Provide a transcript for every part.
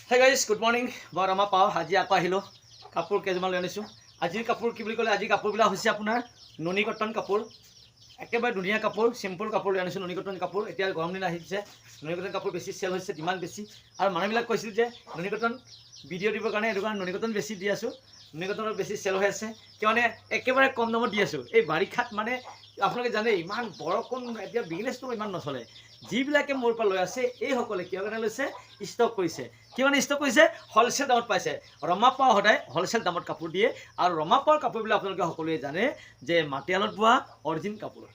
Hey guys, good morning. মই ৰমা পাও আজি আকৌ আহিলোঁ কাপোৰ কেইজনমান লৈ আনিছোঁ। আজিৰ কাপোৰ কি বুলি ক'লে আজি কাপোৰবিলাক হৈছে আপোনাৰ নুনি কটন কাপোৰ, একেবাৰে ধুনীয়া কাপোৰ, চিম্পল কাপোৰ লৈ আনিছোঁ। নুনি কটন কাপোৰ এতিয়া গৰম দিন আহিছে, নুনি কটন কাপোৰ বেছি চেল হৈছে, ডিমাণ্ড বেছি আৰু মানুহবিলাক কৈছিল যে নুনি কটন ভিডিঅ' দিবৰ কাৰণে সেইটো কাৰণে নুনি কটন বেছি দি আছোঁ। নুনি কটনৰ বেছি চেল হৈ আছে কিয়নে একেবাৰে কম দামত দি আছোঁ। এই বাৰিষাত মানে আপোনালোকে জানে ইমান বৰষুণ, এতিয়া বিজনেছটো ইমান নচলে। যিবিলাকে মোৰ পৰা লৈ আছে এইসকলে কিয় কাৰণে লৈছে, ষ্টক কৰিছে। কি মানে ষ্টক কৰিছে, হ'লচেল দামত পাইছে। ৰমা পাও সদায় হ'লচেল দামত কাপোৰ দিয়ে আৰু ৰমা পাওৰ কাপোৰবিলাক আপোনালোকে সকলোৱে জানে যে মাটিয়ালত বোৱা অৰিজিন কাপোৰ।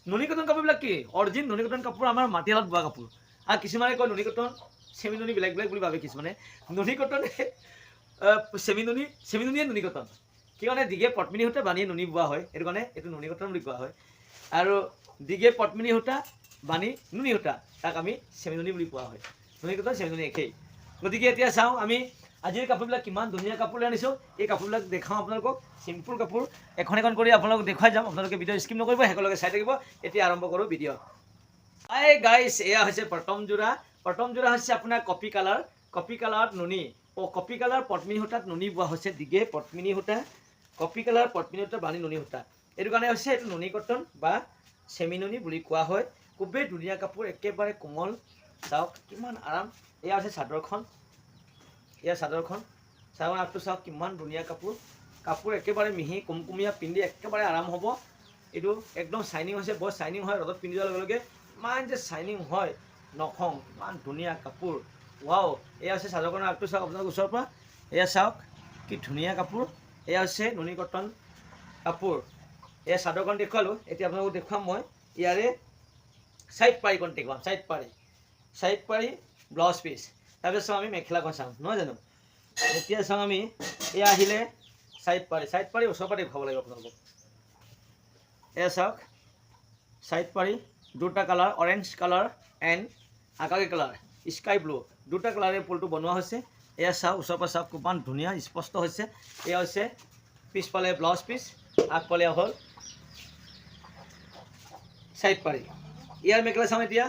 নুনি কটন কাপোৰবিলাক কি অৰিজিন নুনি কটন কাপোৰ, আমাৰ মাটিয়ালত বোৱা কাপোৰ। আৰু কিছুমানে কয় নুনি কটন চেমি নুনি বেলেগ বেলেগ বুলি ভাবে কিছুমানে। নুনি কটন চেমি নুনিয়ে নুনি কটন। কি মানে দীঘে পদ্মিনী সূতা বানিয়ে নুনি বোৱা হয়, সেইটো কাৰণে এইটো নুনি কটন বুলি কোৱা হয়। আৰু দীঘে পদ্মিনী সূতা বানি নুনি সূতা তাক আমি চেমি নুনি বুলি কোৱা হয়। নুনি কটন চেমি নুনি একেই। গতিকে এতিয়া চাওঁ আমি আজিৰ কাপোৰবিলাক কিমান ধুনীয়া কাপোৰ লৈ আনিছোঁ। এই কাপোৰবিলাক দেখাওঁ আপোনালোকক, চিম্পুল কাপোৰ এখন এখন কৰি আপোনালোকক দেখুৱাই যাম। আপোনালোকে ভিডিঅ' স্কিপ নকৰিব, একেলগে চাই থাকিব। এতিয়া আৰম্ভ কৰোঁ ভিডিঅ'। এই গাইছ, এয়া হৈছে প্ৰথম যোৰা। প্ৰথম যোৰা হৈছে আপোনাৰ কপি কালাৰ, কপি কালাৰত নুনি কপি কালাৰ পদ্মিনী সূতাত নুনি বোৱা হৈছে। দীঘে পদ্মিনী সূতা, কপি কালাৰ পদ্মিনী সূতা বানি নুনি সূতা, এইটো কাৰণে হৈছে এইটো নুনি কটন বা চেমি নুনি বুলি কোৱা হয়। খুবেই ধুনীয়া কাপোৰ, একেবাৰে কোমল। চাওক কিমান আৰাম। এয়া হৈছে চাদৰখন, এয়া চাদৰখন চাওক, আগটো চাওক কিমান ধুনীয়া কাপোৰ। কাপোৰ একেবাৰে মিহি কুমকুমীয়া, পিন্ধি একেবাৰে আৰাম হ'ব। এইটো একদম চাইনিং হৈছে, বৰ চাইনিং হয়। ৰ'দত পিন্ধি যোৱাৰ লগে লগে ইমান যে চাইনিং হয় নখং, ইমান ধুনীয়া কাপোৰ। ৱাও, এয়া হৈছে চাদৰখনৰ আগটো চাওক আপোনালোকৰ ওচৰৰ পৰা। এয়া চাওক কি ধুনীয়া কাপোৰ। এয়া হৈছে নুনি কটন কাপোৰ। এয়া চাদৰখন দেখুৱালোঁ, এতিয়া আপোনালোকক দেখুৱাম মই ইয়াৰে চাইড পাৰিখন দেখুৱাম। চাইড পাৰি ব্লাউজ পিচ। তাৰপিছত চাওঁ আমি মেখেলাখন চাওঁ, নহয় জানো। এতিয়া চাওঁ আমি এয়া আহিলে চাইড পাৰি ওচৰৰ পৰা দেখুৱাব লাগিব আপোনালোকক। এয়া চাওক চাইড পাৰি, দুটা কালাৰ, অৰেঞ্জ কালাৰ এণ্ড আকাশী কালাৰ, স্কাই ব্লু, দুটা কালাৰে ফুলটো বনোৱা হৈছে। এয়া চাওক ওচৰৰ পৰা চাওক কিমান ধুনীয়া স্পষ্ট হৈছে। এয়া হৈছে পিছফালে ব্লাউজ পিচ, আগফালে হ'ল চাইড পাৰি। ইয়াৰ মেখেলা চাওঁ এতিয়া।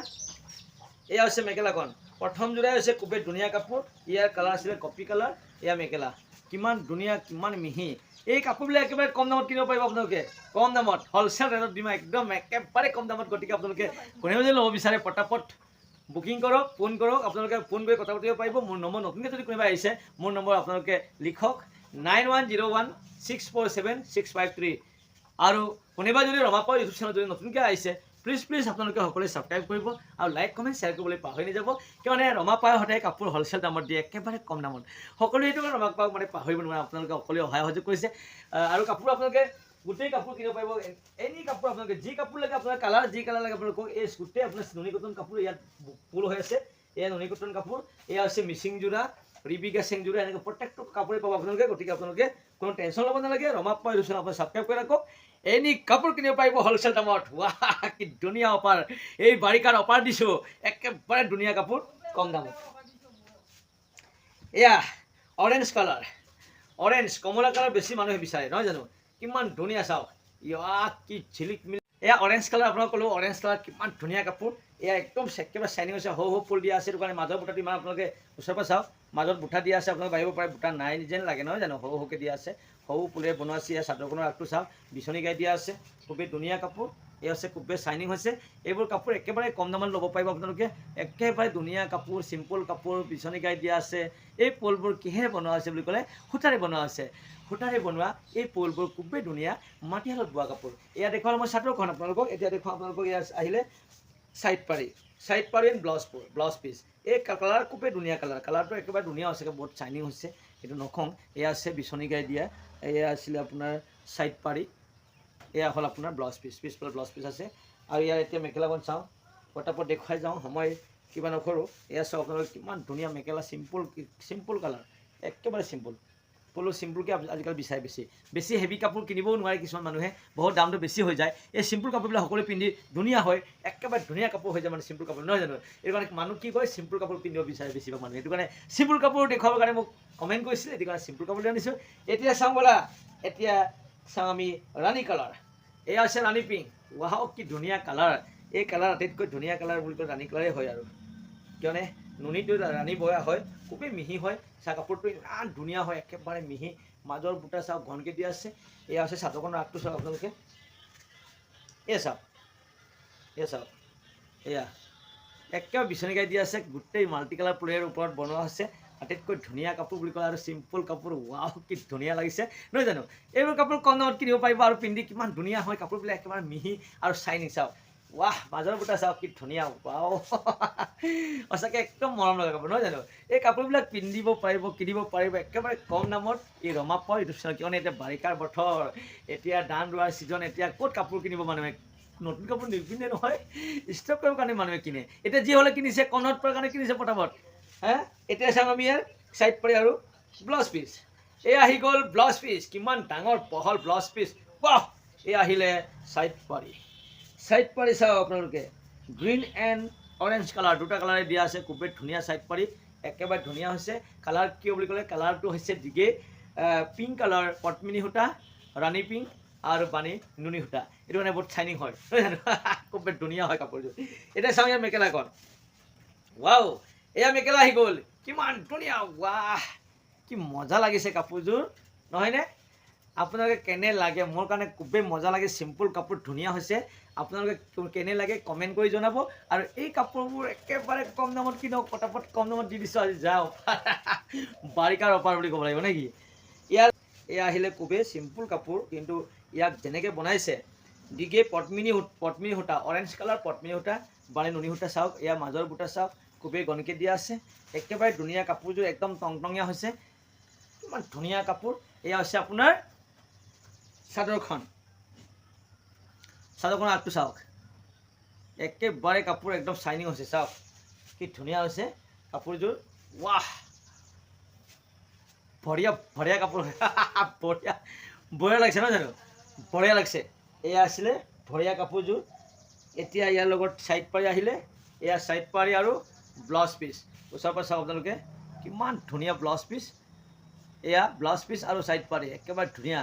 এয়া হৈছে মেখেলাখন, প্ৰথম যোৰাই হৈছে খুবেই ধুনীয়া কাপোৰ। ইয়াৰ কালাৰ আছিলে কপি কালাৰ, এয়া মেখেলা কিমান ধুনীয়া, কিমান মিহি। এই কাপোৰবিলাক একেবাৰে কম দামত কিনিব পাৰিব আপোনালোকে, কম দামত হ'লচেল ৰেটত দিম, একদম একেবাৰে কম দামত। গতিকে আপোনালোকে কোনেও যদি ল'ব বিচাৰে পটাপট বুকিং কৰক, ফোন কৰক। আপোনালোকে ফোন কৰি কথা পাতিব পাৰিব। মোৰ নম্বৰ, নতুনকৈ যদি কোনোবা আহিছে মোৰ নম্বৰ আপোনালোকে লিখক 9101647653। আৰু কোনোবা যদি ৰমা পাও ইউটিউব চেনেল যদি নতুনকৈ আহিছে প্লিজ আপোনালোকে সকলোৱে ছাবস্ক্ৰাইব কৰিব আৰু লাইক কমেণ্ট শ্বেয়াৰ কৰিবলৈ পাহৰি নাযাব। কিয়নে ৰমা পাও সদায় কাপোৰ হ'লচেল দামত দিয়ে, একেবাৰে কম দামত। সকলোৱে সেইটো কাৰণে ৰমা পাওক মানে পাহৰিব নোৱাৰে। আপোনালোকে সকলোৱে সহায় সহযোগ কৰিছে আৰু কাপোৰ আপোনালোকে গোটেই কাপোৰ কিনিব পাৰিব। এনি কাপোৰ আপোনালোকে যি কাপোৰ লাগে, আপোনাৰ কালাৰ যি কালাৰ লাগে আপোনালোকক, এই গোটেই আপোনাৰ নুনি কটন কাপোৰ ইয়াত ফুল হৈ আছে। এয়া নুনি কটন কাপোৰ, এয়া হৈছে মিচিং যোৰা, ৰিবিকা চেং যোৰা, এনেকৈ প্ৰত্যেকটো কাপোৰে পাব আপোনালোকে। গতিকে আপোনালোকে কোনো টেনশ্যন ল'ব নালাগে। ৰমা পাও ইউটিউব চেনেল আপুনি ছাবস্ক্ৰাইব কৰি ৰাখক। এনি কাপোৰ কিনিব পাৰিব হ'লচেল দামত। ৱাহ, কি ধুনীয়া অফাৰ, এই বাৰিষাৰ অফাৰ দিছোঁ, একেবাৰে ধুনীয়া কাপোৰ কম দামত। এয়া অৰেঞ্জ কালাৰ, অৰেঞ্জ কমলা কালাৰ বেছি মানুহে বিচাৰে, নহয় জানো। কিমান ধুনীয়া চাওক, ইয়াক কি ঝিলিক মিলি। এয়া অৰেঞ্জ কালাৰ, আপোনাক ক'লোঁ অৰেঞ্জ কালাৰ কিমান ধুনীয়া কাপোৰ। এয়া একদম একেবাৰে চাইনিং হৈছে, সৰু ফুল দিয়া আছে। সেইটো কাৰণে মাজৰ বুটাটো ইমান আপোনালোকে ওচৰৰ পৰা চাওক, মাজত বুটা দিয়া আছে। আপোনালোকে ভাবিব পাৰে বুটা নাই যেন লাগে, নহয় জানো, সৰুকৈ দিয়া আছে, সৰু ফুলেৰে বনোৱা আছে। ইয়াৰ চাদৰখনৰ আগটো চাওক, বিচনী গাই দিয়া আছে, খুবেই ধুনীয়া কাপোৰ। এই হৈছে খুবেই চাইনিং হৈছে। এইবোৰ কাপোৰ একেবাৰে কম দামত ল'ব পাৰিব আপোনালোকে, একেবাৰে ধুনীয়া কাপোৰ, চিম্পল কাপোৰ, বিচনী গাই দিয়া আছে। এই পলবোৰ কিহেৰে বনোৱা হৈছে বুলি ক'লে সূতাৰে বনোৱা আছে, সূতাৰে বনোৱা এই পলবোৰ খুবেই ধুনীয়া, মাটিশালত বোৱা কাপোৰ। এয়া দেখুৱালো মই চাদৰখন আপোনালোকক। এতিয়া দেখুৱাওঁ আপোনালোকক ইয়াত আহিলে চাইড পাৰি ব্লাউজ পিচ। এই কালাৰ খুবেই ধুনীয়া কালাৰ, কালাৰটো একেবাৰে ধুনীয়া হৈছে, বহুত চাইনিং হৈছে, এইটো নখং। এয়া আছে বিচনী গাই দিয়া, এয়া আছিলে আপোনাৰ চাইড পাৰি, এয়া হ'ল আপোনাৰ ব্লাউজ পিচ, পিছফালে ব্লাউজ পিচ আছে। আৰু ইয়াৰ এতিয়া মেখেলাখন চাওঁ, পটাপট দেখুৱাই যাওঁ, সময় কিবা নকৰোঁ। এয়া চাওক আপোনালোকে কিমান ধুনীয়া মেখেলা, চিম্পল কালাৰ, একেবাৰে চিম্পল। সকলো চিম্পুলকৈ আজিকালি বিচাৰে। বেছি হেভি কাপোৰ কিনিবও নোৱাৰে কিছুমান মানুহে, বহুত দামটো বেছি হৈ যায়। এই চিম্পুল কাপোৰবিলাক সকলোৱে পিন্ধি ধুনীয়া হয়, একেবাৰে ধুনীয়া কাপোৰ হৈ যায় মানে চিম্পুল কাপোৰ, নহয় জানো। এইটো কাৰণে মানুহ কি কয়, চিম্পুল কাপোৰ পিন্ধিব বিচাৰে বেছিভাগ মানুহে। সেইটো কাৰণে চিম্পুল কাপোৰ দেখুৱাবৰ কাৰণে মোক কমেণ্ট কৰিছিলে, সেইটো কাৰণে চিম্পুল কাপোৰ লৈ আনিছোঁ। এতিয়া চাওঁ ব'লা, এতিয়া চাওঁ আমি ৰাণী কালাৰ। এয়া হৈছে ৰাণী পিংক। ৱাও, কি ধুনীয়া কালাৰ। এই কালাৰ আটাইতকৈ ধুনীয়া কালাৰ বুলি কয় ৰাণী কালাৰেই হয় আৰু, কিয়নে নুনিটো ৰাণী বয়া হয়, খুবেই মিহি হয়। চাওক কাপোৰটো ইমান ধুনীয়া হয়, একেবাৰে মিহি, মাজৰ বুটা চাওক ঘনকৈ দিয়া আছে। এয়া হৈছে চাদৰখনৰ আগটো চাওক আপোনালোকে, এয়া চাওক, এয়া চাওক, এয়া একেবাৰে বিচনীকাই দিয়া আছে, গোটেই মাল্টি কালাৰ ফুলেৰ ওপৰত বনোৱা হৈছে। আটাইতকৈ ধুনীয়া কাপোৰ বুলি কয় আৰু চিম্পল কাপোৰ। ৱাও কি ধুনীয়া লাগিছে নহয় জানো? এইবোৰ কাপোৰ কম দামত কিনিব পাৰিব আৰু পিন্ধি কিমান ধুনীয়া হয় কাপোৰবিলাক, একেবাৰে মিহি আৰু চাইনিং। চাওক ৱাহ, মাজৰ বুটা চাওক কি ধুনীয়া। ৱাও সঁচাকৈ একদম মৰম লগা কাপোৰ নহয় জানো? এই কাপোৰবিলাক পিন্ধিব পাৰিব, কিনিব পাৰিব একেবাৰে কম দামত। এই ৰমাপৰ ইউটিউব চেনেল, কিয়নো এতিয়া বাৰিষাৰ বতৰ, এতিয়া ধান ৰোৱাৰ ছিজন, এতিয়া ক'ত কাপোৰ কিনিব মানুহে? নতুন কাপোৰ নিপিন্ধে নহয়, ষ্টক কৰিবৰ কাৰণে মানুহে কিনে। এতিয়া যি হ'লে কিনিছে, কম দামত পোৱাৰ কাৰণে কিনিছে পটাপট। এতিয়া চাওঁ আমি ইয়াৰ চাইড পাৰি আৰু ব্লাউজ পিচ। এই আহি গ'ল ব্লাউজ পিচ, কিমান ডাঙৰ বহল ব্লাউজ পিচ। বাহ, এই আহিলে চাইড পাৰি। চাইড পাৰি চাওক আপোনালোকে, গ্ৰীণ এণ্ড অৰেঞ্জ কালাৰ, দুটা কালাৰে দিয়া আছে, খুবেই ধুনীয়া চাইড পাৰি, একেবাৰে ধুনীয়া হৈছে। কালাৰ কিয় বুলি ক'লে, কালাৰটো হৈছে দিগে পিংক কালাৰ, পদ্মিনী সূতা, ৰাণী পিংক আৰু বাণী নুনি সূতা। এইটো মানে বহুত চাইনিং হয় নহয় জানো? খুবেই ধুনীয়া হয় কাপোৰযোৰ। এতিয়া চাওঁ ইয়াৰ মেখেলাখন। ৱাও, এয়া মেখেলা আহি গ'ল, কিমান ধুনীয়া। ৱাহ, কি মজা লাগিছে কাপোৰযোৰ নহয়নে? আপোনালোকে কেনে লাগে? মোৰ কাৰণে খুবেই মজা লাগে, চিম্পুল কাপোৰ ধুনীয়া হৈছে। আপোনালোকে কেনে লাগে কমেণ্ট কৰি জনাব। আৰু এই কাপোৰবোৰ একেবাৰে কম দামত কিনক, পটাপট কম দামত দি দিছোঁ আজি। যাওক বাৰিষাৰ অফাৰ বুলি ক'ব লাগিব নেকি? এয়া আহিলে খুবেই চিম্পুল কাপোৰ, কিন্তু ইয়াক যেনেকৈ বনাইছে, দিগে পদ্মিনী সূতা, অৰেঞ্জ কালাৰ পদ্মিনী সূতা, বাণী নুনি সূতা। চাওক এয়া মাজৰ বুটা চাওক, খুবেই গণকে দিয়া আছে, একেবাৰে ধুনীয়া কাপোৰযোৰ, একদম টংটঙীয়া হৈছে, কিমান ধুনীয়া কাপোৰ। এয়া হৈছে আপোনাৰ চাদৰখন, চাদৰখনৰ আগটো চাওক, একেবাৰে কাপোৰ একদম চাইনিং হৈছে। চাওক কি ধুনীয়া হৈছে কাপোৰযোৰ। ৱাহ, বঢ়িয়া বঢ়িয়া কাপোৰ বঢ়িয়া বঢ়িয়া লাগিছে নহয় জানো? বঢ়িয়া লাগিছে। এয়া আছিলে বঢ়িয়া কাপোৰযোৰ। এতিয়া ইয়াৰ লগত চাইড পাৰি আহিলে, এয়া চাইড পাৰি আৰু ব্লাউজ পিচ। ওচৰৰ পৰা চাওক আপোনালোকে, কিমান ধুনীয়া ব্লাউজ পিচ। এয়া ব্লাউজ পিচ আৰু চাইড পাৰি, একেবাৰে ধুনীয়া।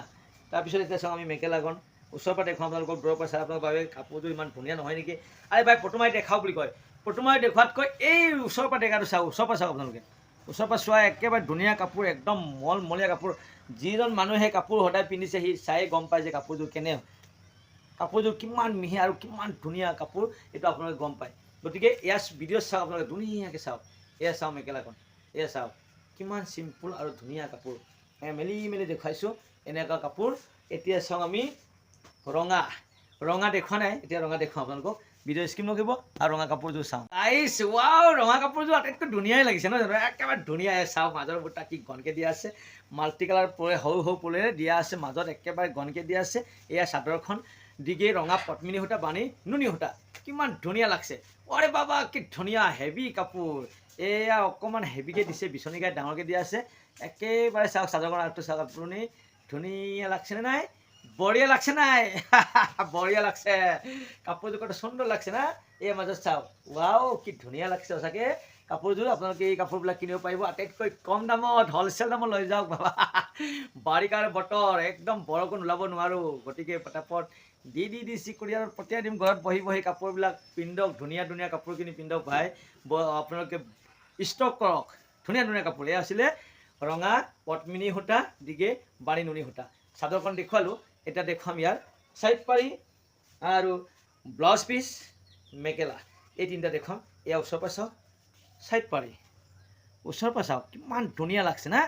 তাৰপিছত এতিয়া চাওঁ আমি মেখেলাখন। ওচৰৰ পৰা দেখুৱাওঁ আপোনালোকক, দূৰৰ পৰা চাই আপোনালোকৰ বাবে কাপোৰযোৰ ইমান ধুনীয়া নহয় নেকি? আৰে ভাই, ফটো মাৰি দেখাওঁ বুলি কয়, ফটো মাৰি দেখুৱাতকৈ এই ওচৰৰ পৰা দেখাটো চাওক, ওচৰৰ পৰা চাওক আপোনালোকে, ওচৰৰ পৰা চোৱা, একেবাৰে ধুনীয়া কাপোৰ, একদম মলমলীয়া কাপোৰ। যিজন মানুহে কাপোৰ সদায় পিন্ধিছে, সি চাই গম পায় যে কাপোৰযোৰ কেনে, কাপোৰযোৰ কিমান মিহি আৰু কিমান ধুনীয়া কাপোৰ, এইটো আপোনালোকে গম পায়। গতিকে এয়া ভিডিঅ' চাওক আপোনালোকে, ধুনীয়াকৈ চাওক। এয়া চাওক মেখেলাখন, এয়া চাওক কিমান চিম্পুল আৰু ধুনীয়া কাপোৰ। মেলি মেলি দেখুৱাইছোঁ এনেকুৱা কাপোৰ। এতিয়া চাওঁ আমি ৰঙা। ৰঙা দেখুওৱা নাই, এতিয়া ৰঙা দেখুৱাওঁ আপোনালোকক। ভিডিঅ' স্কিপ নকৰিব আৰু ৰঙা কাপোৰযোৰ চাওঁ। আইছ, ৱাও, ৰঙা কাপোৰযোৰ আটাইতকৈ ধুনীয়াই লাগিছে নহয় জানো? একেবাৰে ধুনীয়া। চাওক মাজৰ বুটা কি ঘনকৈ দিয়া আছে, মাল্টি কালাৰ ফুলে, সৰু সৰু ফুলেৰে দিয়া আছে, মাজত একেবাৰে ঘনকৈ দিয়া আছে। এয়া চাদৰখন, দিগে ৰঙা পদ্মিনী সূতা, বাণী নুনি সূতা, কিমান ধুনীয়া লাগছে। অৰে বাবা, কি ধুনীয়া হেভি কাপোৰ। এয়া অকণমান হেভিকৈ দিছে, বিচনী গাই ডাঙৰকৈ দিয়া আছে। একেবাৰে চাওক চাদৰখন আগটো চাওক আপুনি, ধুনীয়া লাগছেনে নাই? বঢ়িয়া লাগছে নাই? বঢ়িয়া লাগছে। কাপোৰযোৰ কত সুন্দৰ লাগছে না? এই মাজত চাওক, ৱাও কি ধুনীয়া লাগছে সঁচাকৈ কাপোৰযোৰ। আপোনালোকে এই কাপোৰবিলাক কিনিব পাৰিব আটাইতকৈ কম দামত, হ'লচেল দামত লৈ যাওক বাবা। বাৰিষাৰ বতৰ, একদম বৰষুণ ওলাব নোৱাৰোঁ, গতিকে পটাপট দি কুৰিয়াৰত পঠিয়াই দিম। ঘৰত বহি বহি কাপোৰবিলাক পিন্ধক, ধুনীয়া ধুনীয়া কাপোৰ কিনি পিন্ধক ভাই। আপোনালোকে ষ্টক কৰক ধুনীয়া ধুনীয়া কাপোৰ। এয়া আছিলে ৰঙা পদ্মিনী সূতা, দিগে বাণী নুনি সূতা। চাদৰখন দেখুৱালোঁ, এতিয়া দেখুৱাম ইয়াৰ চাইড পাৰি আৰু ব্লাউজ পিচ, মেখেলা, এই তিনিটা দেখুৱাম। এয়া ওচৰৰ পৰা চাওক, চাইড পাৰি, ওচৰৰ পৰা চাওক কিমান ধুনীয়া লাগছে না?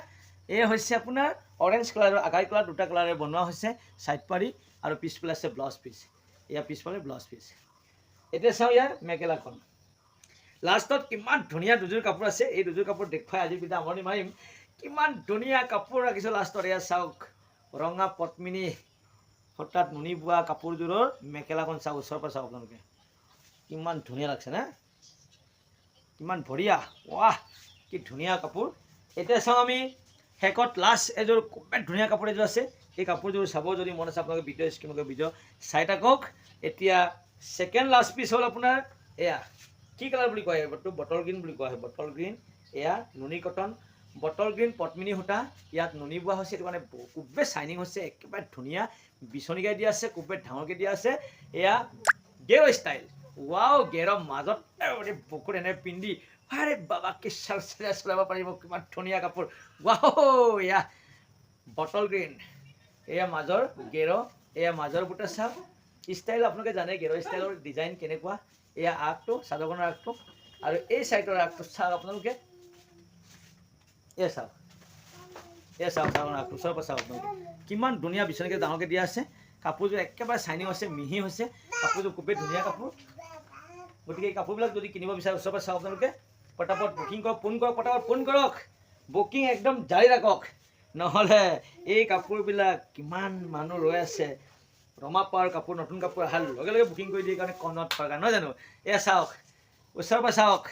এই হৈছে আপোনাৰ অৰেঞ্জ কালাৰ আৰু আকাশী কালাৰ, দুটা কালাৰে বনোৱা হৈছে চাইড পাৰি, আৰু পিছফালে আছে ব্লাউজ পিচ। এয়া পিছফালে ব্লাউজ পিচ। এতিয়া চাওঁ ইয়াৰ মেখেলাখন। লাষ্টত কিমান ধুনীয়া দুযোৰ কাপোৰ আছে, এই দুযোৰ কাপোৰ দেখুৱাই আজি বিদায় সামৰণি মাৰিম। কিমান ধুনীয়া কাপোৰ ৰাখিছোঁ লাষ্টত। এয়া চাওক ৰঙা পদ্মিনী সূতাত নুনি বোৱা কাপোৰযোৰৰ মেখেলাখন চাওক, ওচৰৰ পৰা চাওক আপোনালোকে, কিমান ধুনীয়া লাগছে না? কিমান বঢ়িয়া, ৱাহ কি ধুনীয়া কাপোৰ। এতিয়া চাওঁ আমি শেষত লাষ্ট এযোৰ খুবেই ধুনীয়া কাপোৰ এযোৰ আছে। এই কাপোৰযোৰ চাব যদি মন আছে আপোনালোকে ভিডিঅ' স্কিপ নকৰিব, ভিডিঅ' চাই থাকক। এতিয়া ছেকেণ্ড লাষ্ট পিচ হ'ল আপোনাৰ এয়া, কি কালাৰ বুলি কয়, এইটো বটল গ্ৰীণ বুলি কোৱা হয়, বটল গ্ৰীণ। এয়া নুনি কটন, বটল গ্ৰীণ পদ্মিনী সূতা, ইয়াত নুনি বোৱা হৈছে, এইটো মানে খুবেই চাইনিং হৈছে, একেবাৰে ধুনীয়া। বিচনী গাই দিয়া আছে, খুবেই ডাঙৰকৈ দিয়া আছে। এয়া গেৰ ষ্টাইল, ৱাও, গেৰৰ মাজত বুকুত এনে পিন্ধি আৰে বাবা কি চলাব পাৰিব, কিমান ধুনীয়া কাপোৰ। ৱাও, এয়া বটল গ্ৰীণ, এয়া মাজৰ গেৰ, এয়া মাজৰ বুটা চাওক। ষ্টাইল আপোনালোকে জানে গেৰ ষ্টাইলৰ ডিজাইন কেনেকুৱা। এয়া আগটো, চাদৰখনৰ আগটো, আৰু এই চাইডৰ আগটো চাওক আপোনালোকে। এয়া চাওক, এয়া চাওক চাদৰখনৰ আগটো, ওচৰৰ পৰা চাওক আপোনালোকে কিমান ধুনীয়া বিচনীকে ডাঙৰকৈ দিয়া আছে। কাপোৰযোৰ একেবাৰে চাইনিং হৈছে, মিহি হৈছে, কাপোৰযোৰ খুবেই ধুনীয়া কাপোৰ। গতিকে এই কাপোৰবিলাক যদি কিনিব বিচাৰে ওচৰৰ পৰা চাওক আপোনালোকে, পটাপট বুকিং কৰক, ফোন কৰক, পটাপট ফোন কৰক, বুকিং একদম জাৰি ৰাখক, নহ'লে এই কাপোৰবিলাক কিমান মানুহ ৰৈ আছে। ৰমা পাৱাৰ কাপোৰ, নতুন কাপোৰ অহাৰ লগে লগে বুকিং কৰি দিয়ে কাৰণে কমত পাৰ কাৰণে, নহয় জানো। এয়া চাওক, ওচৰৰ পৰা চাওক,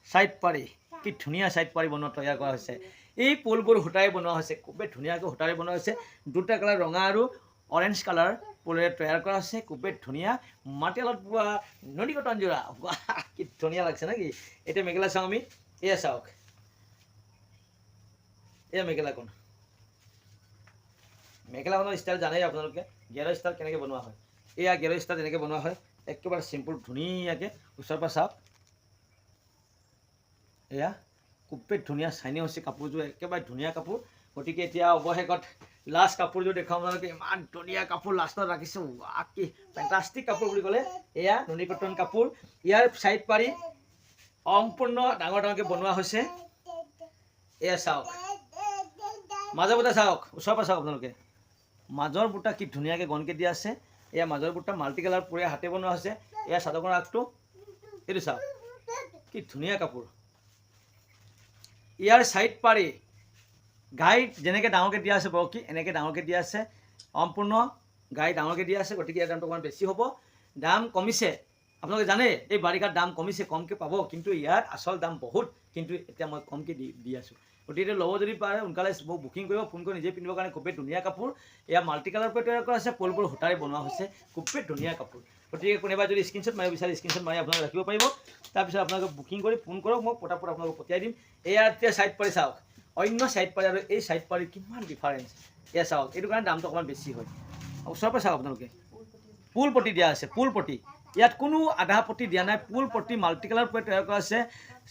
চাইড পাৰি, কি ধুনীয়া চাইড পাৰি বনোৱা তৈয়াৰ কৰা হৈছে। এই পলবোৰ সূতাৰে বনোৱা হৈছে, খুবেই ধুনীয়াকৈ সূতাৰে বনোৱা হৈছে। দুটা কালাৰ, ৰঙা আৰু অৰেঞ্জ কালাৰ পলেৰে তৈয়াৰ কৰা হৈছে, খুবেই ধুনীয়া। মাটিয়ালত বোৱা নুনি কটন যোৰা, কি ধুনীয়া লাগিছে নেকি। এতিয়া মেখেলা চাওঁ আমি, এয়া চাওক, এয়া মেখেলাখন, মেখেলাখনৰ ষ্টাইল জানেই আপোনালোকে, গেৰ ষ্টাইল কেনেকৈ বনোৱা হয়। এয়া গেৰ ষ্টাইল তেনেকৈ বনোৱা হয়, একেবাৰে চিম্পুল ধুনীয়াকৈ। ওচৰৰ পৰা চাওক, এয়া খুবেই ধুনীয়া চাইনিং হৈছে কাপোৰযোৰ, একেবাৰে ধুনীয়া কাপোৰ। গতিকে এতিয়া অৱশেষত লাষ্ট কাপোৰযোৰ দেখুৱাম আপোনালোকে, ইমান ধুনীয়া কাপোৰ লাষ্টত ৰাখিছোঁ। কি ফেণ্টাষ্টিক কাপোৰ বুলি ক'লে এয়া নুনি কটন কাপোৰ। ইয়াৰ চাইড পাৰি সম্পূৰ্ণ ডাঙৰ ডাঙৰকৈ বনোৱা হৈছে। এয়া চাওক, মাজৰ বুটা চাওক, ওচৰৰ পৰা চাওক আপোনালোকে, মাজৰ বুটা কি ধুনীয়াকৈ গণকৈ দিয়া আছে। এয়া মাজৰ বুটা মাল্টি কালাৰ পুৰে হাতে বনোৱা হৈছে। এয়া চাদৰখনৰ আগটো, এইটো চাওক, কি ধুনীয়া কাপোৰ। ইয়াৰ চাইড পাৰি গাইড যেনেকৈ ডাঙৰকৈ দিয়া আছে, বৰকি এনেকৈ ডাঙৰকৈ দিয়া আছে, সম্পূৰ্ণ গাই ডাঙৰকৈ দিয়া আছে। গতিকে ইয়াৰ দামটো অকণমান বেছি হ'ব, দাম কমিছে। আপোনালোকে জানে এই বাৰিষাৰ দাম কমিছে, কমকৈ পাব, কিন্তু ইয়াৰ আচল দাম বহুত, কিন্তু এতিয়া মই কমকৈ দি আছোঁ। গতিকে ল'ব যদি পাৰে সোনকালে মোক বুকিং কৰিব, ফোন কৰি নিজে পিন্ধিবৰ কাৰণে খুবেই ধুনীয়া কাপোৰ। এয়া মাল্টি কালাৰ পৰা তৈয়াৰ কৰা আছে, পলবোৰ সূতাৰে বনোৱা হৈছে, খুবেই ধুনীয়া কাপোৰ। গতিকে কোনোবা যদি স্ক্ৰীনশ্বট মাৰিব বিচাৰে স্ক্ৰীনশ্বট মাৰি আপোনালোকে ৰাখিব পাৰিব। তাৰপিছত আপোনালোকে বুকিং কৰি ফোন কৰক, মই পটাপট আপোনালোকক পঠিয়াই দিম। এয়া এতিয়া চাইড পাৰি চাওক, অন্য চাইড পাৰি আৰু এই চাইড পাৰি কিমান ডিফাৰেঞ্চ। এয়া চাওক, এইটো কাৰণে দামটো অকণমান বেছি হয়। ওচৰৰ পৰা চাওক আপোনালোকে, ফুল পটি দিয়া আছে, ফুল পটি, ইয়াত কোনো আধা পটি দিয়া নাই, ফুল পটি মাল্টি কালাৰ পৰা তৈয়াৰ কৰা আছে।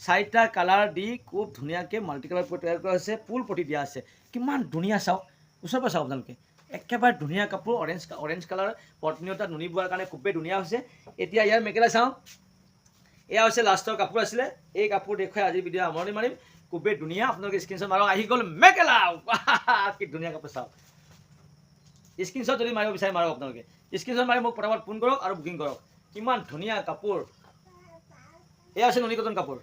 4টা কালাৰ দি খুব ধুনীয়াকৈ মাল্টি কালাৰ পৰা তৈয়াৰ কৰা আছে, ফুল পটি দিয়া আছে, কিমান ধুনীয়া চাওক। ওচৰৰ পৰা চাওক আপোনালোকে, একেবাৰে ধুনীয়া কাপোৰ। অৰেঞ্জ কালাৰ পত্নীয়তা নুনি বোৱাৰ কাৰণে খুবেই ধুনীয়া হৈছে। এতিয়া ইয়াৰ মেখেলা চাওঁ, এয়া হৈছে লাষ্টৰ কাপোৰ আছিলে। এই কাপোৰ দেখুৱাই আজিৰ ভিডিঅ' সামৰণি মাৰিম। খুবেই ধুনীয়া, আপোনালোকে স্ক্ৰীনশ্বট মাৰক, আহি গ'ল মেখেলা। কি ধুনীয়া কাপোৰ চাওক। স্ক্ৰীনশ্বট যদি মাৰিব বিচাৰে মাৰক, আপোনালোকে স্ক্ৰীনশ্বট মাৰি মোক পটাপট ফোন কৰক আৰু বুকিং কৰক। কিমান ধুনীয়া কাপোৰ। এয়া হৈছে নুনি কটন কাপোৰ,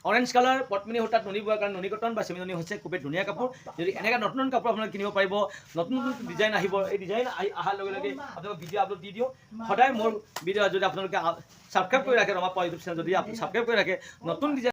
অৰেঞ্জ কালাৰ পদ্মিনী সূতাত নুনি বোৱাৰ কাৰণে নুনি কটন বা চেমি নুনি হৈছে, খুবেই ধুনীয়া কাপোৰ। যদি এনেকৈ নতুন নতুন কাপোৰ আপোনালোকে কিনিব পাৰিব, নতুন নতুন ডিজাইন আহিব। এই ডিজাইন অহাৰ লগে লগে আপোনালোকক ভিডিঅ' আপলোড দি দিওঁ। সদায় মোৰ ভিডিঅ' যদি আপোনালোকে ছাবস্ক্ৰাইব কৰি ৰাখে, ৰমা পাৱাৰ ইউটিউব চেনেল যদি আপুনি ছাবস্ক্ৰাইব কৰি ৰাখে, নতুন ডিজাইন